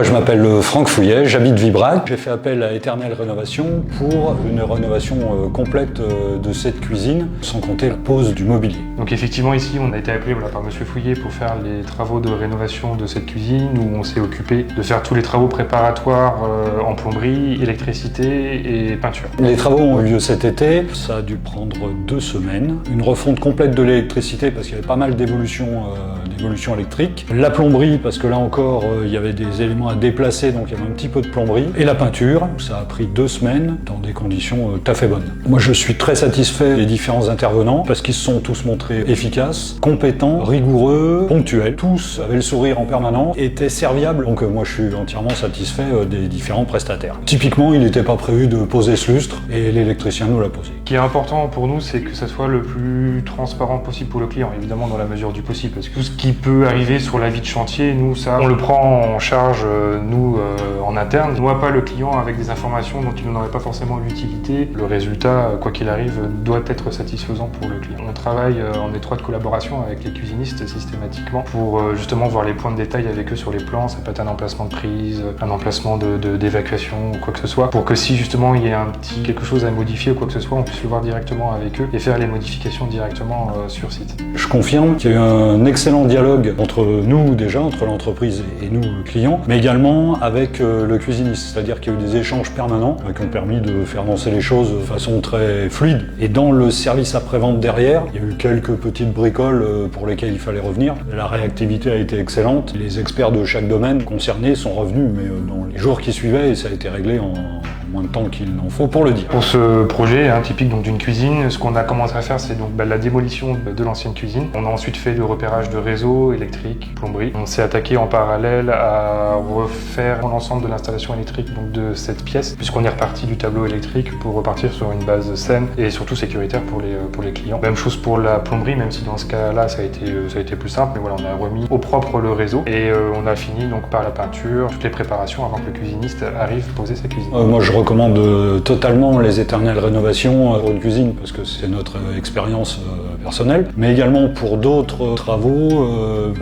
Je m'appelle Franck Fouillet, j'habite Vibrac. J'ai fait appel à Éternelle Rénovation pour une rénovation complète de cette cuisine, sans compter la pose du mobilier. Donc effectivement ici on a été appelé par Monsieur Fouillet pour faire les travaux de rénovation de cette cuisine, où on s'est occupé de faire tous les travaux préparatoires en plomberie, électricité et peinture. Les travaux ont eu lieu cet été, ça a dû prendre 2 semaines. Une refonte complète de l'électricité parce qu'il y avait pas mal d'évolutions électriques. La plomberie parce que là encore il y avait des éléments à déplacer, donc il y avait un petit peu de plomberie. Et la peinture, ça a pris 2 semaines dans des conditions tout à fait bonnes. Moi je suis très satisfait des différents intervenants parce qu'ils se sont tous montrés efficaces, compétents, rigoureux, ponctuels. Tous avaient le sourire en permanence, étaient serviables. Donc moi je suis entièrement satisfait des différents prestataires. Typiquement il n'était pas prévu de poser ce lustre et l'électricien nous l'a posé. Ce qui est important pour nous, c'est que ça soit le plus transparent possible pour le client, évidemment dans la mesure du possible, parce que tout ce qui peut arriver sur la vie de chantier, nous ça on le prend en charge en interne. On ne voit pas le client avec des informations dont il n'en aurait pas forcément l'utilité. Le résultat, quoi qu'il arrive, doit être satisfaisant pour le client. On travaille en étroite collaboration avec les cuisinistes systématiquement pour justement voir les points de détail avec eux sur les plans. Ça peut être un emplacement de prise, un emplacement d'évacuation ou quoi que ce soit, pour que si justement il y a quelque chose à modifier ou quoi que ce soit, on puisse le voir directement avec eux et faire les modifications directement sur site. Je confirme qu'il y a eu un excellent dialogue entre nous déjà, entre l'entreprise et nous clients, mais également avec le cuisiniste, c'est-à-dire qu'il y a eu des échanges permanents qui ont permis de faire avancer les choses de façon très fluide. Et dans le service après-vente derrière, il y a eu quelques petites bricoles pour lesquelles il fallait revenir. La réactivité a été excellente. Les experts de chaque domaine concerné sont revenus, mais dans les jours qui suivaient, et ça a été réglé en moins de temps qu'il n'en faut pour le dire. Pour ce projet typique d'une cuisine, ce qu'on a commencé à faire, c'est la démolition de l'ancienne cuisine. On a ensuite fait le repérage de réseaux électriques, plomberie. On s'est attaqué en parallèle à refaire l'ensemble de l'installation électrique de cette pièce, puisqu'on est reparti du tableau électrique pour repartir sur une base saine et surtout sécuritaire pour les clients. Même chose pour la plomberie, même si dans ce cas-là ça a été plus simple, mais voilà, on a remis au propre le réseau et on a fini donc par la peinture, toutes les préparations avant que le cuisiniste arrive poser sa cuisine. Moi je recommande totalement les Éternelles Rénovations pour une cuisine parce que c'est notre expérience personnelle, mais également pour d'autres travaux.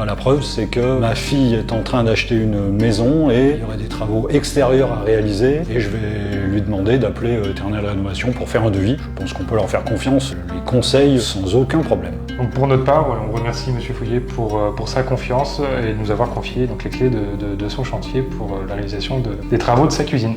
La preuve c'est que ma fille est en train d'acheter une maison et il y aurait des travaux extérieurs à réaliser et je vais lui demander d'appeler Éternelle Rénovation pour faire un devis. Je pense qu'on peut leur faire confiance, les conseils sans aucun problème. Donc pour notre part, voilà, on remercie Monsieur Fouillet pour sa confiance et de nous avoir confié donc les clés de son chantier pour la réalisation des travaux de sa cuisine.